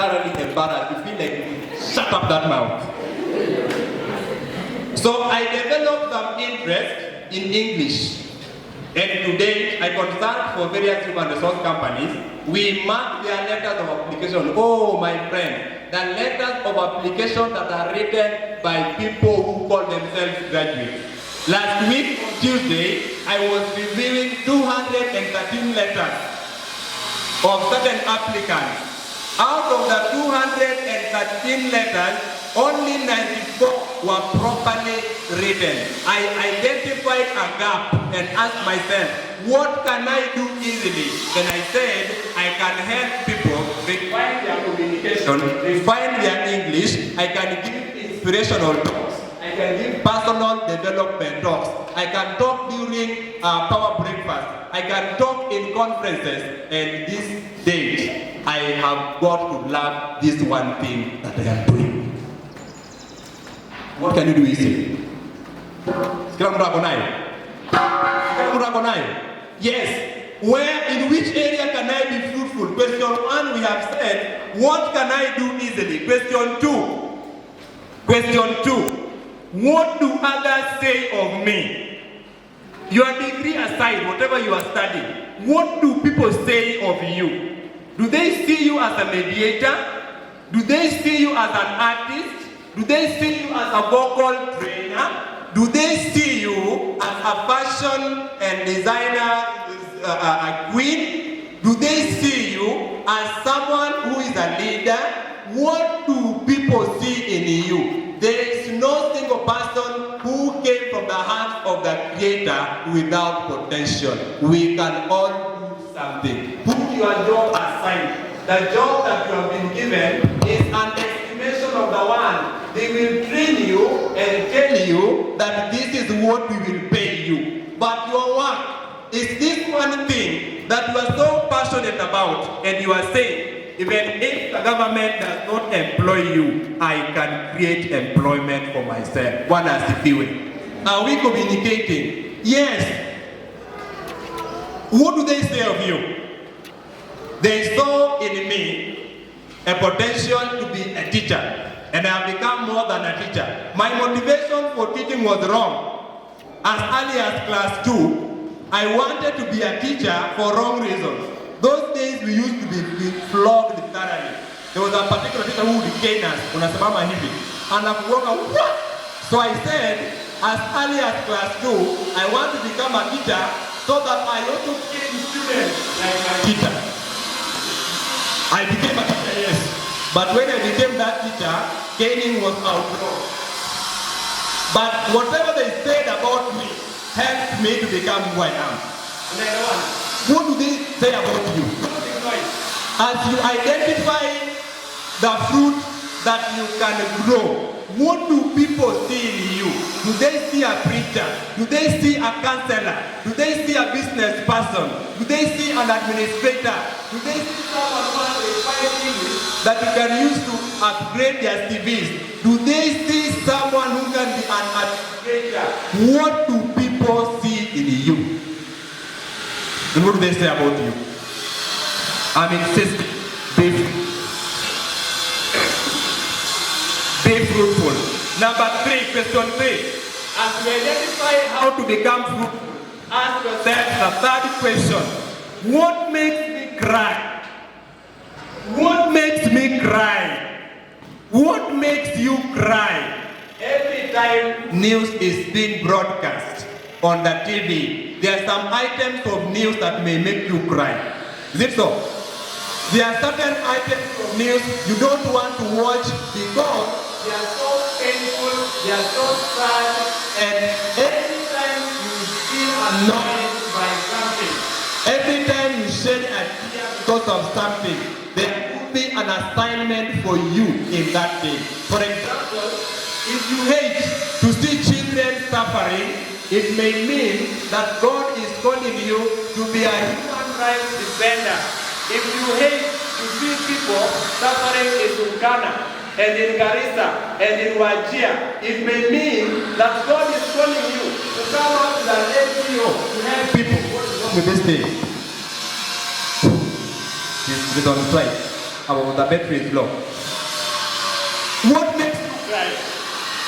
thoroughly embarrassed. You feel like, shut up that mouth. So I developed some interest in English. And today, I consult for various human resource companies. We mark their letters of application. Oh, my friend, the letters of application that are written by people who call themselves graduates. Last week, on Tuesday, I was reviewing 213 letters of certain applicants. Out of the 213 letters, only 94 were properly written. I identified a gap and asked myself, what can I do easily? Then I said, I can help people refine their communication, refine their English. I can give inspirational talks. I can give personal development talks. I can talk during power breakfast. I can talk in conferences. And these days, I have got to learn this one thing that I am doing. What can you do easily? Yes. Where, in which area can I be fruitful? Question 1, we have said, what can I do easily? Question 2, what do others say of me? Your degree aside, whatever you are studying, what do people say of you? Do they see you as a mediator? Do they see you as an artist? Do they see you as a vocal trainer? Do they see you as a fashion and designer queen? Do they see you as someone who is a leader? What do people see in you? There is no single person who came from the heart of the Creator without potential. We can all do something. Put your job aside. The job that you have been given is an estimation of the one. They will train you and tell you that this is what we will pay you. But your work is this one thing that you are so passionate about, and you are saying, even if the government does not employ you, I can create employment for myself. One has to do it. Are we communicating? Yes. What do they say of you? They saw in me a potential to be a teacher, and I have become more than a teacher. My motivation for teaching was wrong. As early as class 2, I wanted to be a teacher for wrong reasons. Those days we used to be flogged thoroughly. There was a particular teacher who would cane us, unasimama hivi, and I would walk out. So I said, as early as class 2, I want to become a teacher so that I also cane students like my teacher. I became a teacher, yes. But when I became that teacher, caning was outlawed. But whatever they said about me helped me to become who I am. What do they say about you? As you identify the fruit that you can grow, what do people see in you? Do they see a preacher? Do they see a counselor? Do they see a business person? Do they see an administrator? Do they see someone who has a fine English that you can use to upgrade their CVs? Do they see someone who can be an administrator? What do people see in you? And what do they say about you? I'm insisting. Be fruitful. Number 3, question 3. As we identify how to become fruitful, ask yourself the third question. What makes me cry? What makes me cry? What makes you cry? Every time news is being broadcast on the TV, there are some items of news that may make you cry. Is it so? There are certain items of news you don't want to watch because they are so painful, they are so sad, and every time you feel annoyed by something, every time you shed a tear because of something, there could be an assignment for you in that day. For example, if you hate to see children suffering, it may mean that God is calling you to be a human rights defender. If you hate to see people suffering in Turkana, and in Garissa, and in Wajir, it may mean that God is calling you to come out with an NGO to help people. What is wrong with this thing? It's on strike. about the battery is low. What makes you cry?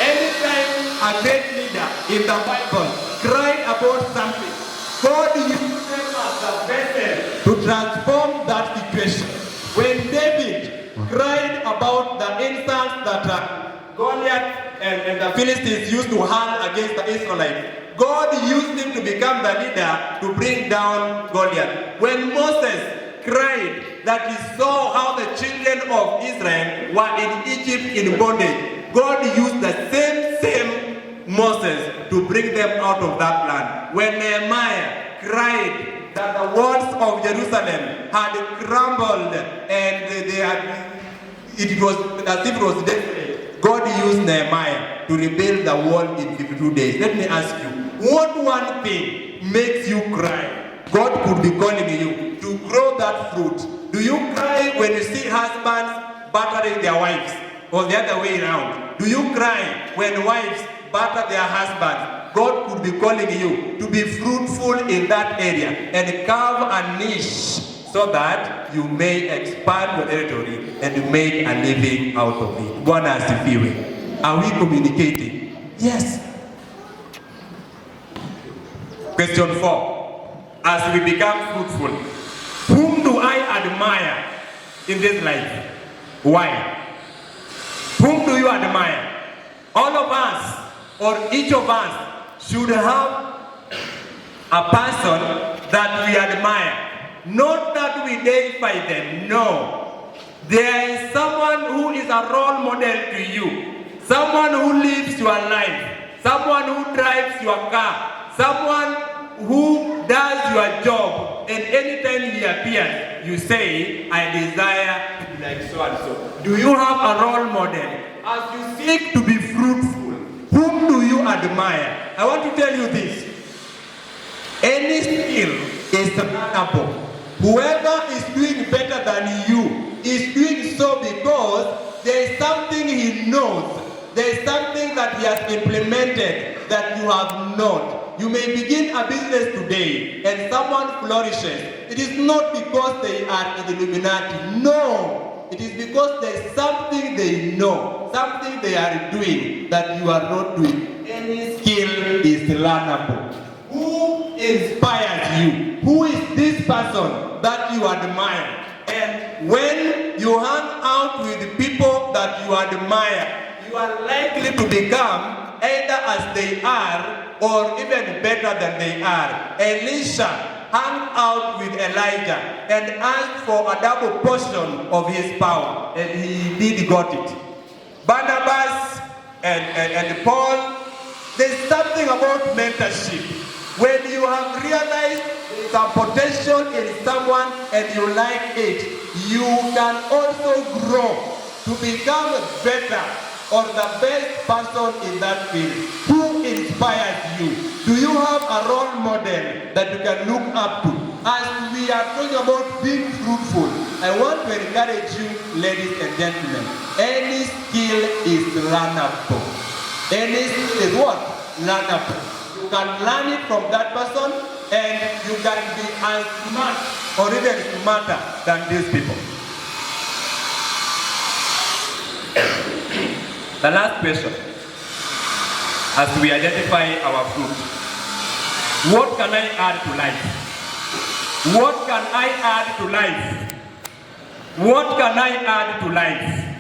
Anytime a great leader in the Bible cried about something, God used them as a vessel to transform that situation. When David cried about the insults that Goliath and the Philistines used to hurl against the Israelites, God used him to become the leader to bring down Goliath. When Moses cried that he saw how the children of Israel were in Egypt in bondage, God used the same Moses to bring them out of that land. When Nehemiah cried that the walls of Jerusalem had crumbled and it was as if it was desolate, God used Nehemiah to rebuild the wall in 52 days. Let me ask you, what one thing makes you cry? God could be calling you to grow that fruit. Do you cry when you see husbands battering their wives, or the other way around? Do you cry when wives batter their husbands? God could be calling you to be fruitful in that area and carve a niche so that you may expand your territory and make a living out of it. Bwana asifiwe. Are we communicating? Yes. Question 4. As we become fruitful, whom do I admire in this life? Why? Whom do you admire? All of us, or each of us, should have a person that we admire. Not that we deify them, no. There is someone who is a role model to you. Someone who lives your life. Someone who drives your car. Someone who does your job. And anytime he appears, you say, I desire to be like so and so. Do you have a role model? As you seek to be fruitful, whom do you admire? I want to tell you this. Any skill is learnable. Whoever is doing better than you is doing so because there is something he knows. There is something that he has implemented that you have not. You may begin a business today and someone flourishes. It is not because they are in the Illuminati. No. It is because there is something they know, something they are doing that you are not doing. Any skill is learnable. Who inspires you? Who is this person that you admire? And when you hang out with people that you admire, you are likely to become either as they are or even better than they are. Elisha hung out with Elijah and asked for a double portion of his power, and he did got it. Barnabas and Paul, there's something about mentorship. When you have realized there's a potential in someone and you like it, you can also grow to become better or the best person in that field. Who inspires you? Do you have a role model that you can look up to? As we are talking about being fruitful, I want to encourage you, ladies and gentlemen, any skill is learnable. Any skill is what? Learnable. You can learn it from that person and you can be as smart or even smarter than these people. The last question, as we identify our fruit, what can I add to life? What can I add to life? What can I add to life?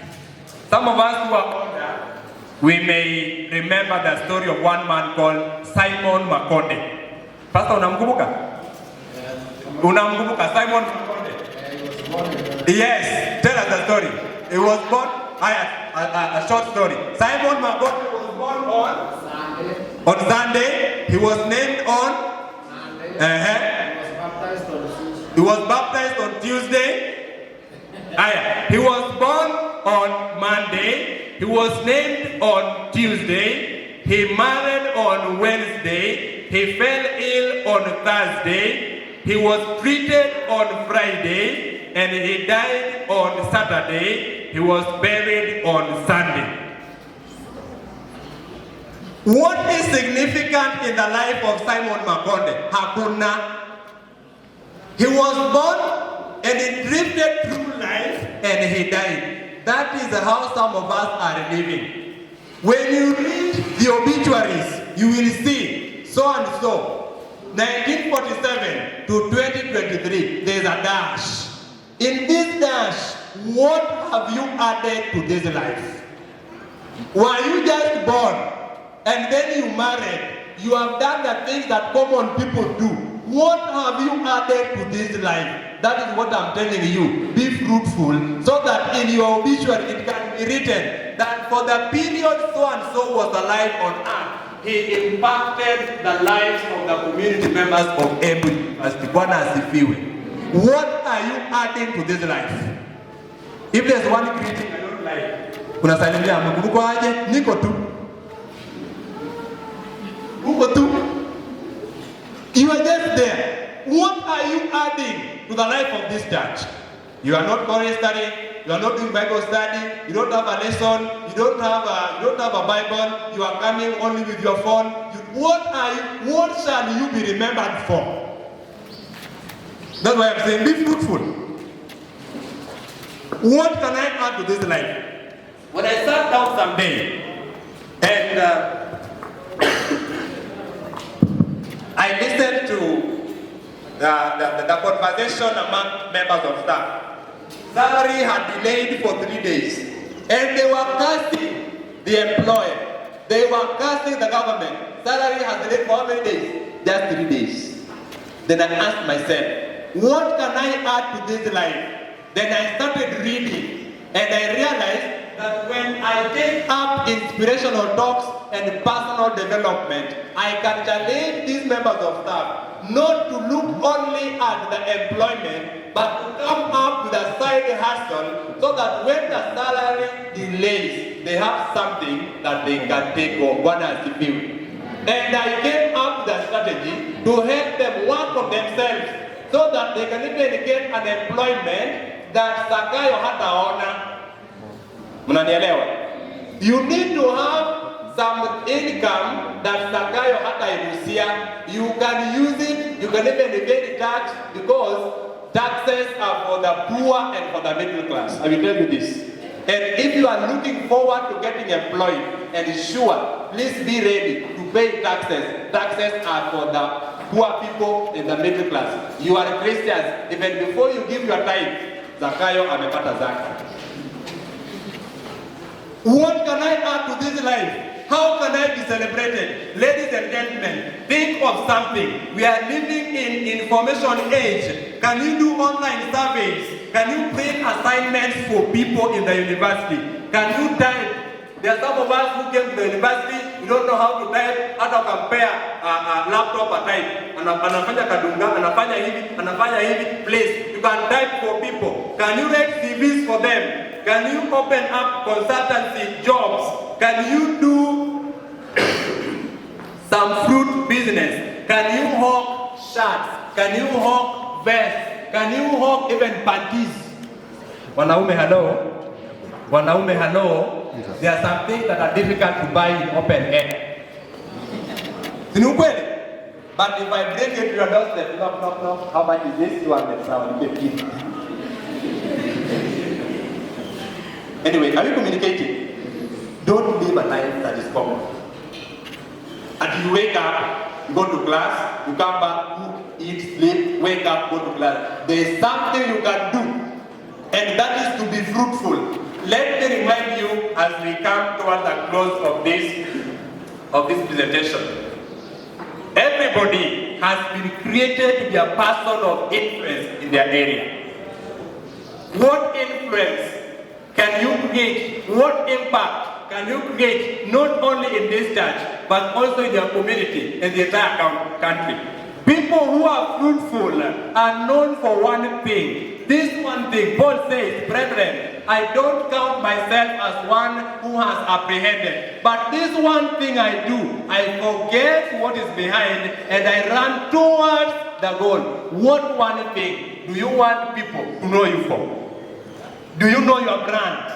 Some of us who are older, we may remember the story of one man called Simon Makonde. Pastor, unamkumbuka? Unamkumbuka Simon Makonde? Yes, tell us the story. He was born, a short story. Simon Makonde was born on Sunday. He was named on He was baptized on Tuesday. He was born on Monday. He was named on Tuesday. He married on Wednesday. He fell ill on Thursday. He was treated on Friday. And he died on Saturday. He was buried on Sunday. What is significant in the life of Simon Makonde? Hakuna. He was born and he drifted through life and he died. That is how some of us are living. When you read the obituaries, you will see so and so, 1947 to 2023, there is a dash. In this dash, what have you added to this life? Were you just born and then you married? You have done the things that common people do. What have you added to this life? That is what I'm telling you. Be fruitful so that in your obituary it can be written that for the period so and so was alive on earth, he impacted the lives of the community members of Embu University. Bwana asifiwe. What are you adding to this life? If there's one critic I don't like, unasalimia mkumbuko aje? Niko tu. Uko tu. You are just there. What are you adding to the life of this church? You are not Bible studying. You are not doing Bible study. You don't have a lesson. You don't have a Bible. You are coming only with your phone. What shall you be remembered for? That's why I'm saying be fruitful. What can I add to this life? When I sat down someday and I listened to the conversation among members of staff. Salary had delayed for 3 days, and they were cursing the employer. They were cursing the government. Salary has delayed for how many days? Just 3 days. Then I asked myself, what can I add to this life? Then I started reading, and I realized that when I take up inspirational talks and personal development, I can challenge these members of staff not to look only at the employment, but to come up with a side hustle so that when the salary delays, they have something that they can take on. And I came up with a strategy to help them work on themselves so that they can even get an employment that Zakayo hataona. Mnanielewa? You need to have some income that Zakayo hatairuhusia. You can use it, you can even evade tax because taxes are for the poor and for the middle class. I will tell you this. And if you are looking forward to getting employed, and sure, please be ready to pay taxes. Taxes are for the poor people in the middle class. You are Christians, even before you give your tithe, Zakayo amepata zaka. What can I add to this life? How can I be celebrated? Ladies and gentlemen, think of something. We are living in information age. Can you do online surveys? Can you print assignments for people in the university? Can you type? There are some of us who came to the university, we don't know how to type, how to compare a laptop or type. Anafanya kadunga, anafanya hivi, please. You can type for people. Can you write CVs for them? Can you open up consultancy jobs? Can you do some fruit business? Can you hawk shirts? Can you hawk vests? Can you hawk even panties? Wanaume hello? Wanaume hello? There are some things that are difficult to buy in open air. But if I bring it to your doorstep, no, how much is this? 200,000. Anyway, are you communicating? Don't live a life that is common. And you wake up, you go to class, you come back, cook, eat, sleep, wake up, go to class. There is something you can do, and that is to be fruitful. Let me remind you as we come towards the close of this presentation. Everybody has been created to be a person of influence in their area. What influence can you create? What impact can you create not only in this church but also in your community and the entire country? People who are fruitful are known for one thing. This one thing, Paul says, brethren, I don't count myself as one who has apprehended. But this one thing I do, I forget what is behind and I run towards the goal. What one thing do you want people to know you for? Do you know your brand?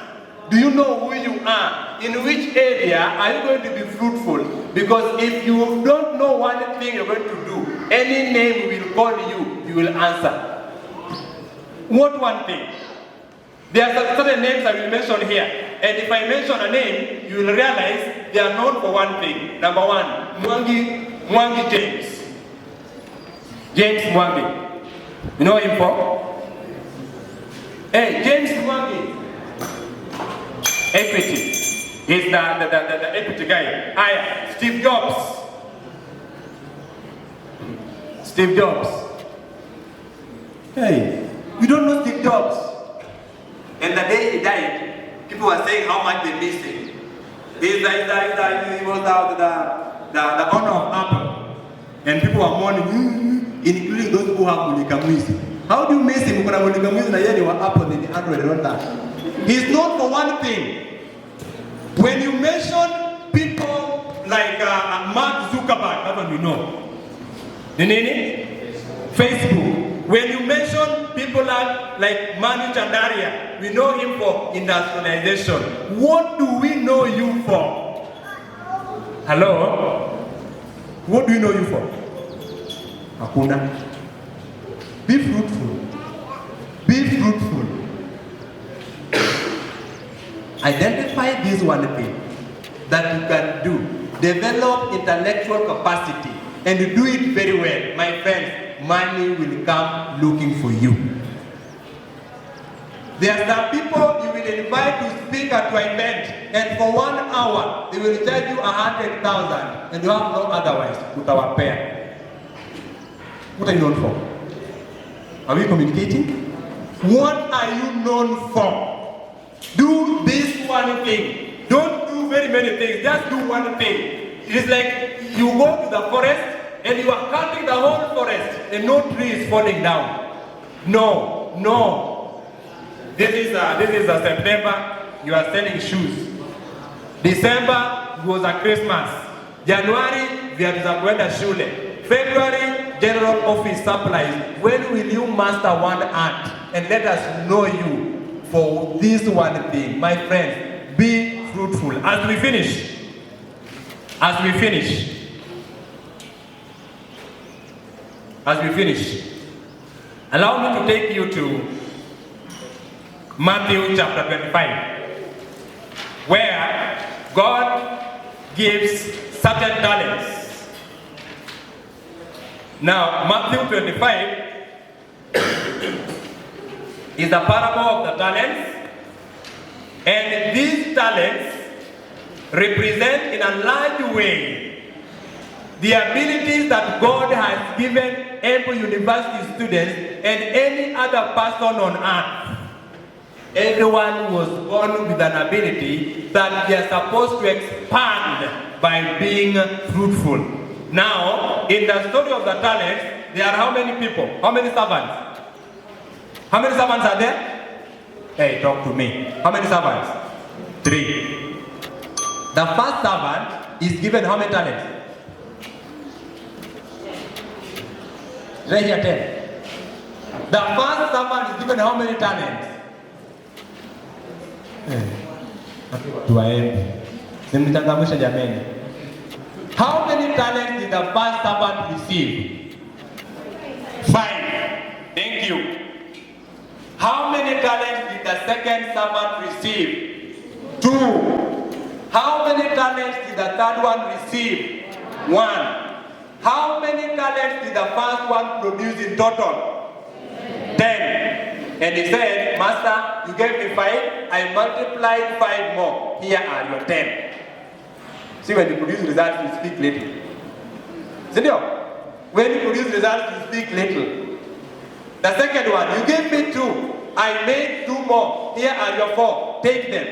Do you know who you are? In which area are you going to be fruitful? Because if you don't know one thing you're going to do, any name will call you, you will answer. What one thing? There are certain names I will mention here. And if I mention a name, you will realize they are known for one thing. Number one, Mwangi James. James Mwangi. You know him for? Hey, James Mwangi. Equity. He's the equity guy. Steve Jobs. Steve Jobs. Hey, you don't know Steve Jobs? And the day he died, people were saying how much they missed him. He was the owner of Apple. And people were mourning, including those who have Monica Mwizi. How do you miss him? Because Monica Mwizi na yeye wa Apple ni Android and that. He's known for one thing. When you mention people like Mark Zuckerberg, that one we know. The name? Facebook. When you mention people like Manu Chandaria, we know him for industrialization. What do we know you for? Hello? What do we know you for? Hakuna. Be fruitful. Be fruitful. Identify this one thing that you can do. Develop intellectual capacity and do it very well. My friends, money will come looking for you. There are some people you will invite to speak at your event, and for 1 hour they will charge you 100,000, and you have no otherwise. Utawapea. What are you known for? Are we communicating? What are you known for? Do this one thing. Don't do very many things. Just do one thing. It is like you go to the forest and you are cutting the whole forest and no tree is falling down. No. This is September, you are selling shoes. December was a Christmas. January, viatu za kwenda shule. February, general office supplies. When will you master one art and let us know you for this one thing? My friends, be fruitful. As we finish, allow me to take you to Matthew chapter 25, where God gives certain talents. Now, Matthew 25 is the parable of the talents, and these talents represent in a large way the abilities that God has given Embu University students and any other person on earth. Everyone was born with an ability that they are supposed to expand by being fruitful. Now, in the story of the talents, there are how many people? How many servants? How many servants are there? Hey, talk to me. How many servants? 3. The first servant is given how many talents? Right here, 10. The first servant is given how many talents? How many talents did the first servant receive? 5. Thank you. How many talents did the second servant receive? 2. How many talents did the third one receive? 1. How many talents did the first one produce in total? 10. And he said, Master, you gave me 5, I multiplied 5 more. Here are your 10. See, when you produce results, you speak little. Senor, when you produce results, you speak little. The second one, you gave me 2, I made 2 more. Here are your 4. Take them.